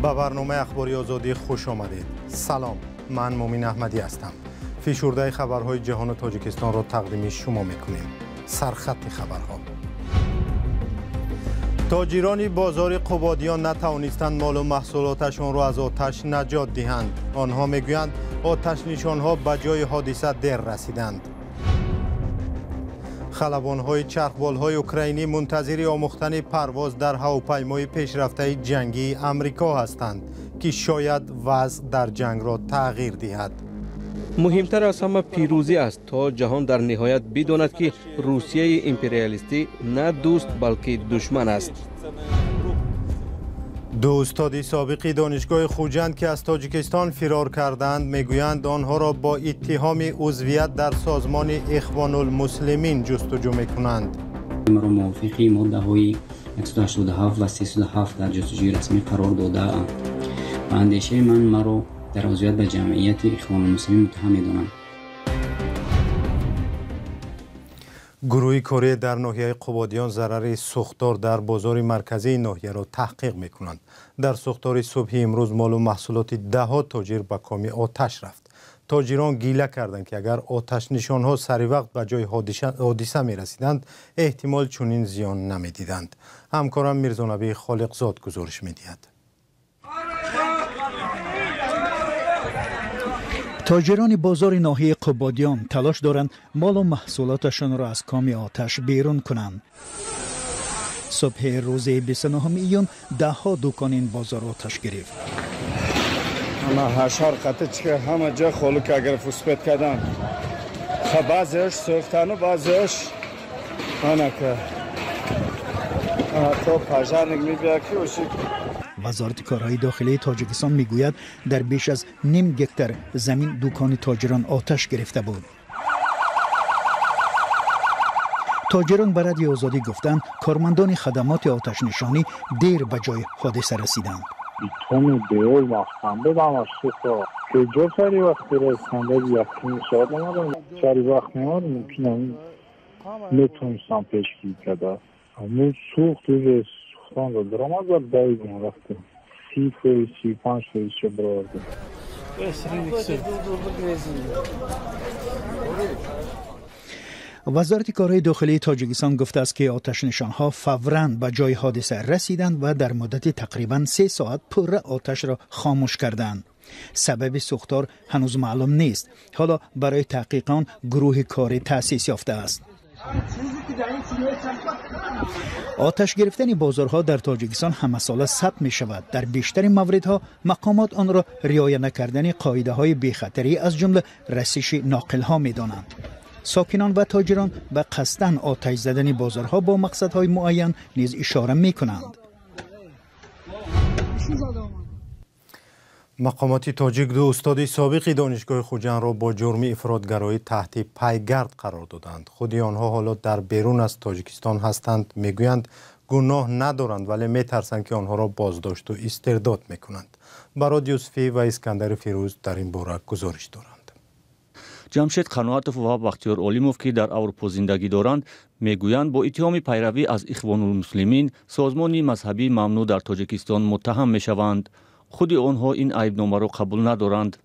به برنامه اخباری آزادی خوش آمدید. سلام، من مومین احمدی هستم. فیشورده خبرهای جهان و تاجیکستان را تقدیم شما میکنیم. سرخط خبرها: تاجران بازار قبادیان نتوانستند مال و محصولاتشان را از آتش نجات دهند. آنها میگویند آتش نشانها به جای حادثه دیر رسیدند. خلبان‌های چرخبال‌های اوکراینی منتظر آموختن پرواز در هواپیمای پیشرفته جنگی آمریکا هستند که شاید وضع در جنگ را تغییر دهد. مهمتر از همه پیروزی است تا جهان در نهایت بداند که روسیه امپریالیستی نه دوست بلکه دشمن است. دو استاد سابق دانشگاه خوجند که از تاجیکستان فرار کردند میگویند آنها را با اتهام عضویت در سازمان اخوان المسلمین جستجو میکنند. مرا موافقی ماده های 187 و 307 در جستجوی رسمی قرار داده اند. و اندیشه من مرا در عضویت به جمعیت اخوان المسلمین متهم می‌دانند. گروه کاری در ناحیه قبادیان ضرر سوختار در بازار مرکزی ناحیه را تحقیق میکنند. در سوختار صبح امروز مال و محصولات ده‌ها تاجر به کام آتش رفت. تاجران گیله کردند که اگر آتش نشانها سری وقت به جای حادثه می رسیدند احتمال چنین زیان نمی دیدند. همکارم میرزانبی خالقزاد گزارش می دهد. تاجران بازار ناحیه قبادیان تلاش دارند مال و محصولاتشان را از کام آتش بیرون کنند. صبح روز 29 ایون ده‌ها دکان این بازار آتش گرفت. همه قطع که همه جا خالی که اگر فسپت کردن بعضیش سوختن و بعضیش که حتی پژارنگ میبید که اوشی. وزارت کارهای داخلی تاجیکستان میگوید در بیش از نیم گکتر زمین دکان تاجران آتش گرفته بود. تاجران به رادیو آزادی گفتند کارمندان خدمات آتش نشانی دیر به جای حادثه رسیدند. بیتون بیول وقتم بدم اشتفا که جو سری وقتی رسنده یکی شاید نمادم سری وقت نماد ممکنه نتونستم پیشگیری کرده. همون سوخت روی سوختان رو درام از دایدیم وقتی 35 فیشه برارده. وزارت کارهای داخلی تاجیکستان گفته است که آتش نشانها فوراً به جای حادثه رسیدند و در مدت تقریباً 3 ساعت پره آتش را خاموش کردند. سبب سوختار هنوز معلوم نیست. حالا برای تحقیقان گروه کاری تأسیس یافته است. آتش گرفتن بازارها در تاجیکستان همه ساله ثبت می شود. در بیشتر موردها مقامات آن را رعایت نکردن قاعده های بی‌خطری از جمله رسیش ناقل ها می دانند. ساکنان و تاجران به قصداً آتش زدن بازارها با مقصدهای معین نیز اشاره می کنند. مقامات تاجیک دو استاد سابق دانشگاه خوجند را با جرم افراطگرایی تحت پیگرد قرار دادند. خود آنها حالا در بیرون از تاجیکستان هستند. میگویند گناه ندارند ولی میترسند که آنها را بازداشت و استرداد میکنند. برای یوسفی و اسکندر فیروز در این باره گزارش دارند. جمشید قنواتوف و بختیار اولیموف که در اروپا زندگی دارند میگویند با اتهام پیروی از اخوان المسلمین سازمان مذهبی ممنوع در تاجیکستان متهم میشوند. خود آنها این عیبنامه را قبول ندارند.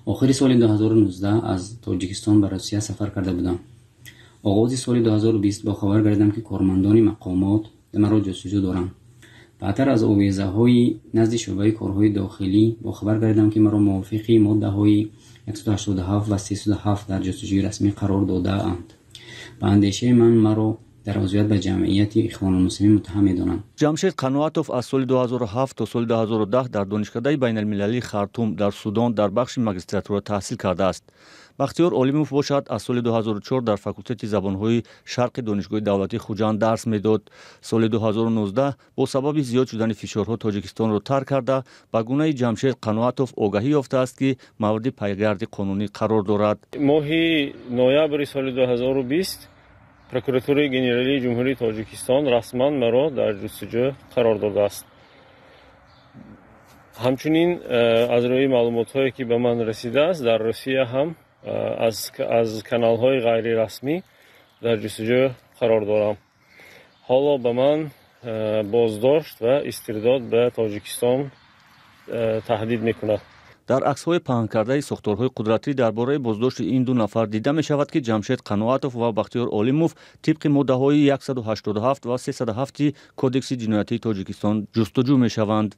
آخر سال 2019 از تاجیکستان به روسیه سفر کرده بودم. آغاز سال 2020 با خبر گردیدم که کارمندان مقامات مرا جستجو دارند. بعدتر از آویزه های نزد شعبه کارهای داخلی با خبر گردیدم که مرا موافقی ماده های 187 و 307 در جستجوی رسمی قرار داده اند. به اندیشه من مرا در عضویت به جمعیت اخوان المسلمین متهم می‌دانند. جمشید قنواتوف از سال 2007 تا سال 2010 در دانشکده بین المللی خرطوم در سودان در بخش ماجستراتور تحصیل کرده است. بختیار اولیموف باشد از سال 2004 در فاکولته زبان‌های شرق دانشگاه دولتی خوجند درس می‌داد. سال 2019 با سبب زیاد شدن فشارها تاجیکستان را ترک کرده به گونه جمشید قنواتوف آگاهی یافته است که مورد پیگرد قانونی قرار دارد. ماه نوامبر سال 2020 прокуратураи генералии ҷумҳурии Тоҷикистон расman маро дар ҷустуҷӯ қарор додааст. ҳамчунин аз рӯи маълумотҳое ки ба ман расидааст дар Русия ҳам аз каналҳои ғайрирасмӣ дар ҷустуҷӯ қарор дорам. ҳоло ба ман боздошт ва истирдод ба Тоҷикистон تهدید میکند. дар аксҳои паҳн кардаи сохторҳои қудратӣ дар бораи боздошти ин ду нафар дида мешавад ки ҷамшед қаноатов ва бахтиёр олимов тибқи моддаҳои 187 ва 307 кодекси ҷиноятии Тоҷикистон ҷустуҷӯ мешаванд.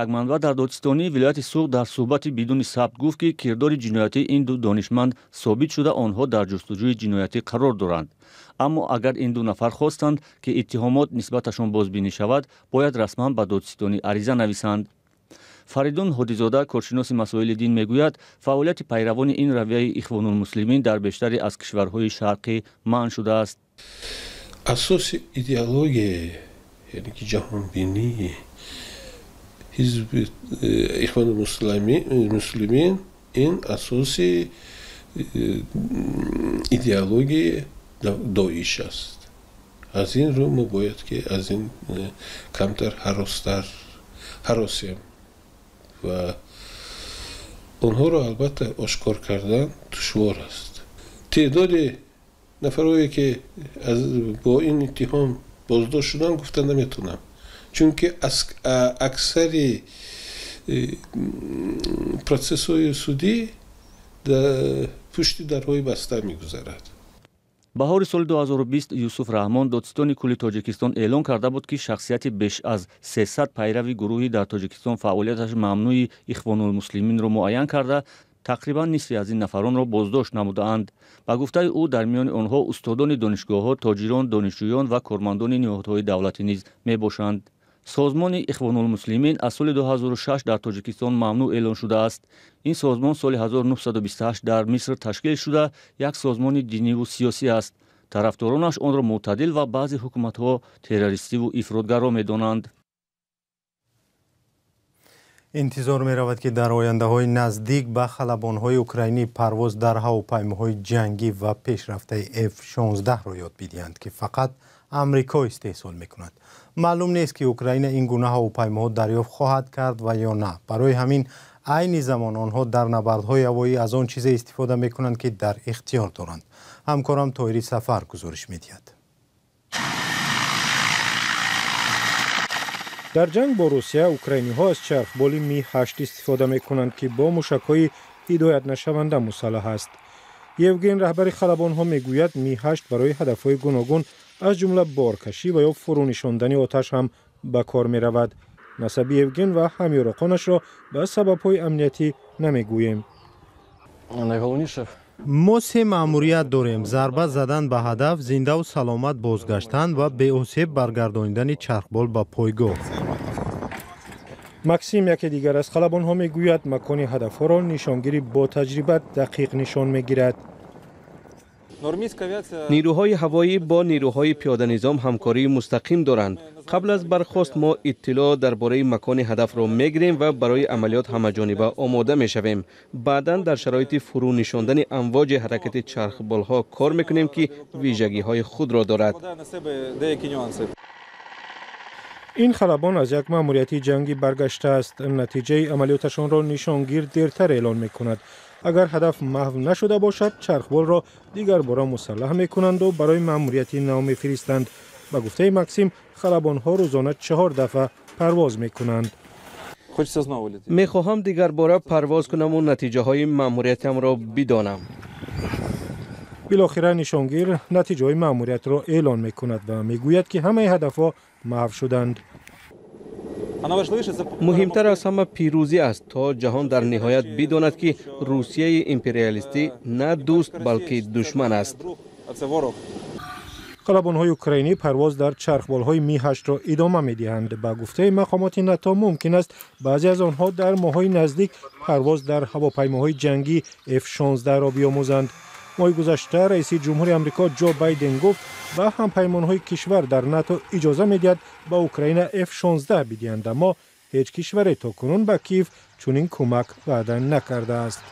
як манбаъ дар Додистонии вилояти Суғд дар суҳбати бидуни сабт гуфт ки кирдори ҷиноятии ин ду донишманд собит шуда онҳо дар ҷустуҷӯи ҷиноятӣ қарор доранд. аммо агар ин ду нафар хостанд ки иттиҳомот нисбаташон бозбинӣ шавад, бояд расман ба Додистонӣ ариза нависанд. Фаридун Ҳодизода, коршиноси масоили дин, мегӯяд, фаъолияти пайравони ин равияи Ихвонулмуслимин дар бештаре аз кишварҳои шарқӣ манъ шудааст. асоси идеологияи, яъне ки ҷаҳонбинӣ ҳизби Ихвонулмуслимин ин асоси идеологияи Доиш аст. аз ин рӯ мо бояд ки аз ин камтар ҳаросем ва онҳоро албатта ошкор кардан душвор аст. теъдоди нафарое ки бо ин иттиҳом боздошт шудан гуфта наметавонам, чунки аксари процессҳои судӣ пушти дарҳои баста мегузарад. баҳори соли 2020 Юсуф Раҳмон, Додистони кулли Тоҷикистон эълон карда буд ки шахсияти беш аз 300 пайрави гурӯҳи дар Тоҷикистон фаъолияташ мамнӯи Ихвонулмуслиминро муайян карда, тақрибан нисфи аз ин нафаронро боздошт намудаанд. ба гуфтаи ӯ, дар миёни онҳо устодони донишгоҳҳо, тоҷирон, донишҷӯён ва кормандони ниҳодҳои давлатӣ низ мебошанд. созмони Ихвонулмуслимин аз соли 2006 дар Тоҷикистон мамнӯъ эълон шудааст. ин созмон соли 1928 дар Миср ташкил шуда, як созмони диниву сиёсӣ аст. тарафдоронаш онро мӯътадил ва баъзе ҳукуматҳо террористиву ифротгаро медонанд. интизор меравад ки дар ояндаҳои наздик ба халабонҳои украинӣ парвоз дар ҳавопаймоҳои ҷангӣ ва пешрафтаи F-16-ро ёд бидиҳанд ки фақат амрико истеҳсол мекунад. маълум нест ки Украина ин гуна ҳавопаймоҳо дарёфт хоҳад кард ва ё на. барои ҳамин айни замон онҳо дар набардҳои ҳавоӣ аз он чизе истифода мекунанд ки дар ихтиёр доранд. ҳамкорам Тоҳири Сафар гузориш медиҳад. дар ҷанг бо Русия украиниҳо аз чархболи Ми-8 истифода мекунанд ки бо мушакҳои ҳидоятнашаванда мусаллаҳ аст. Евген, раҳбари халабонҳо, мегӯяд Ми-8 барои ҳадафҳои гуногун аз ҷумла боркашӣ ва ё фурӯнишондани оташ ҳам ба кор меравад. насаби Евген ва ҳамёрақонашро ба сабабҳои амниятӣ намегӯем. мо се маъмурият дорем: зарба задан ба ҳадаф, зиндаву саломат бозгаштан ва беосеб баргардонидани чархбол ба пойгоҳ. Максим, яке дигар аз халабонҳо, мегӯяд макони ҳадафҳоро нишонгири бо таҷриба дақиқ нишон мегирад. نیروهای هوایی با نیروهای پیاده نظام همکاری مستقیم دارند. قبل از برخاست ما اطلاع درباره مکان هدف را میگیریم و برای عملیات همه‌جانبه آماده میشویم. بعداً در شرایط فرو نشاندن امواج حرکت چرخبال ها کار میکنیم که ویژگی های خود را دارد. این خلبان از یک مأموریت جنگی برگشته است. نتیجه عملیاتشان را نشانگیر دیرتر اعلان میکند. اگر هدف محو نشده باشد، چرخبال را دیگر بار مسلح میکنند و برای مأموریت نو میفرستند. با گفته مکسیم، خلبان ها روزانه 4 دفعه پرواز میکنند. میخواهم دیگر بار پرواز کنم و نتیجه های مأموریتم را بدانم. بالاخره نشانگیر نتیجه های مأموریت را اعلان میکند و میگوید که همه هدفها محو شدند. مهمتر از همه پیروزی است تا جهان در نهایت بداند که روسیه امپریالیستی نه دوست بلکه دشمن است. خلبان‌های اوکراینی پرواز در چرخبال‌های می-8 را ادامه می‌دهند. با گفته مقامات ناتو ممکن است بعضی از آنها در ماه‌های نزدیک پرواز در هواپیماهای جنگی F-16 را بیاموزند. ماه گذشته رئیس جمهوری آمریکا جو بایدن گفت با همپیمان‌های کشور در ناتو اجازه می‌دهد با اوکراین F-16 بدهند، اما هیچ کشوری تاکنون به کیف چنین کمک وعده نکرده است.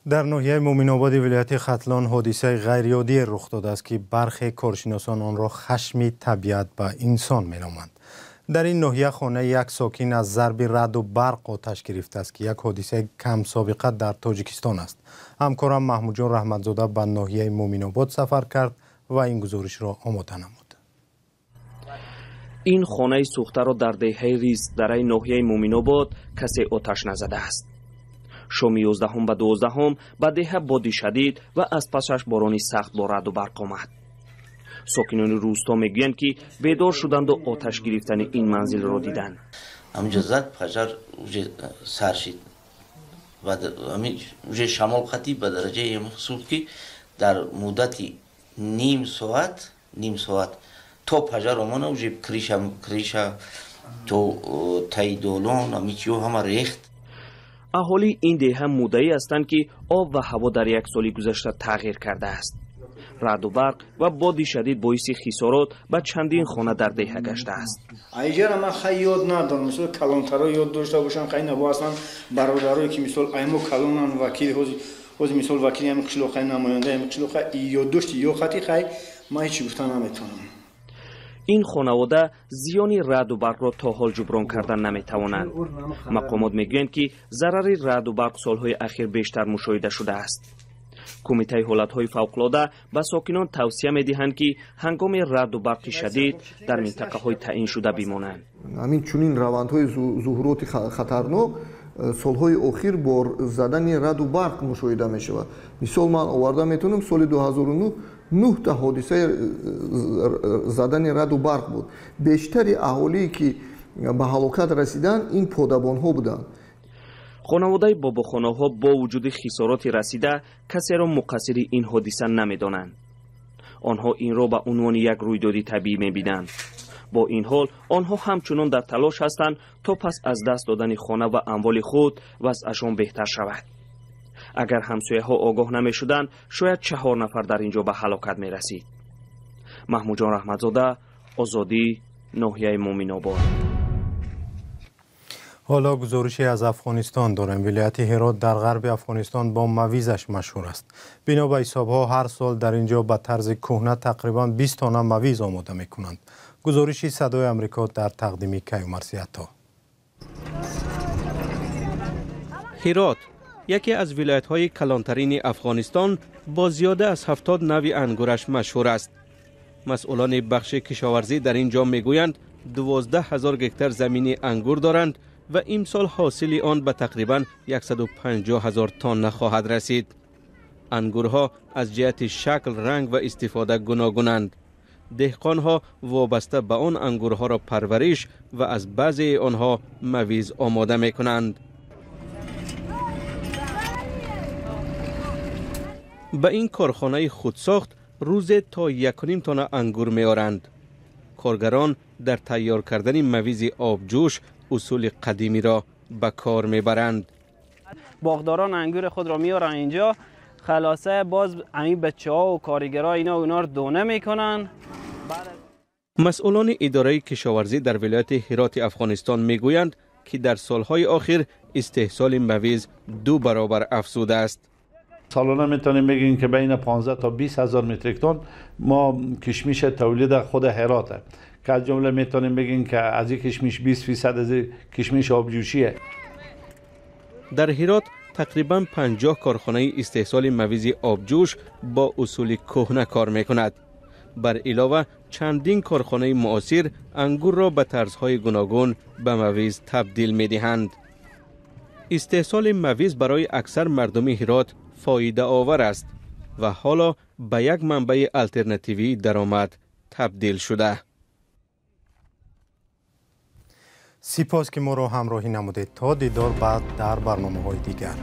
در ناحیه مومن‌آباد ولایت ختلان حادثه غیرعادی رخ داده است که برخی کارشناسان آن را خشم طبیعت به انسان می‌نامند. در این ناحیه خانه یک ساکن از ضرب رعد و برق آتش گرفته است که یک حادثه کم سابقه در تاجیکستان است. همکارم محمود جان رحمتزاده به ناحیه مومن‌آباد سفر کرد و این گزارش را آماده نمود. این خانه سوخته را در دهه ریز در این ناحیه مومن‌آباد کسی آتش نزده است. شام 11 و 12 به دهه بادی شدید و از پسش بارانی سخت با رعد و برق آمد. ساکنان روستا میگویند که بیدار شدند و آتش گرفتن این منزل را دیدند. همینجا زد فجر سر شد و همینجا شمال خطی به درجه محسوب که در مدتی نیم ساعت تا فجر آمانه اوجه کریشا تو تایدولان همیچیو همه ریخت. اهالی این دهه مدعی هستند که آب و هوا در یک سال گذشته تغییر کرده است. رعد و برق و باد شدید باعث خسارات به چندین خانه در دهه گشته است. ایجا من خیلی یاد ندارم، مثلا کلانترها یاد داشته باشم، خیلی نبا اصلا برادرایی که مثلا ایمو کلانن وکیل حوز مثلا وکیلی هم قشلوخه نماینده هم قشلوخه یاد داشتی یا خطی خیلی ما هیچی گفتن نمیتونم. این خانواده زیانی رعد و برق را تا حال جبران کردن نمیتوانند. مقامات میگویند که ضرر رعد و برق سالهای اخیر بیشتر مشاهده شده است. کمیته حالتهای فوق‌العاده به ساکنان توصیه می‌دهند که هنگام رعد و برق شدید در منطقه‌های تعیین شده بمانند. همین چنین روندهای ظهورات خطرناک سالهای اخیر با زدن رعد و برق مشاهده می‌شود. مثال من آورده میتونم سال 2009 9 تا حادثه زدن رعد و برق بود. بیشتر اهالی که به هلاکت رسیدن این پادبان‌ها بودند. خانواده باباخانه‌ها با وجود خسارات رسیده کسی را مقصر این حادثه نمی‌دانند. آنها این را به عنوان یک رویداد طبیعی می‌بینند. با این حال آنها همچنان در تلاش هستند تا پس از دست دادن خانه و اموال خود وضعشان بهتر شود. اگر همسایه‌ها آگاه نمی‌شدند شاید 4 نفر در اینجا به هلاکت می‌رسید. محمود جان رحمتزاده، آزادی، ناحیه مومن‌آباد. حالا گزارشی از افغانستان داریم. ولایت هرات در غرب افغانستان با مویزش مشهور است. بنا به حساب‌ها هر سال در اینجا به طرز کهنه تقریباً 20 تن مویز آماده می‌کنند. گزارشی صدای آمریکا در تقدیم کیومرثی عطا. هرات یکی از ولایت‌های کلانترین افغانستان با زیاده از 70 نوع انگورش مشهور است. مسئولان بخش کشاورزی در اینجا میگویند 12,000 گکتار زمین انگور دارند و امسال حاصل آن به تقریباً 150,000 تن خواهد رسید. انگورها از جهت شکل، رنگ و استفاده گوناگونند. دهقانها وابسته به آن انگورها را پرورش و از بعضی آنها مویز آماده می کنند. به این کارخانه خودساخت روز تا 1.5 تن انگور می آرند. کارگران در تیار کردن مویز آبجوش اصول قدیمی را به کار می برند. باغداران انگور خود را می آرند اینجا، خلاصه باز همین بچه‌ها و کارگرها اینا رو دونه میکنن. مسئولان اداره کشاورزی در ولایت هرات افغانستان میگویند که در سالهای آخر استحصال مویز 2 برابر افزوده است. سالانه میتونیم بگیم که بین 15 تا 20 هزار متریک تن ما کشمش تولید خود هراته که از جمله میتونیم بگیم که از این کشمش 20% از کشمش آبجوشیه. در هرات تقریباً 50 کارخانه استحصال مویز آبجوش با اصول کهنه کار میکند. بر علاوه چندین کارخانه معاصر انگور را به طرزهای گوناگون به مویز تبدیل میدهند. استحصال مویز برای اکثر مردم هرات فایده آور است و حالا به یک منبع الترناتیوی درآمد تبدیل شده. سپاس که ما را همراهی نمودید. تا دیدار بعد در برنامه‌های دیگر.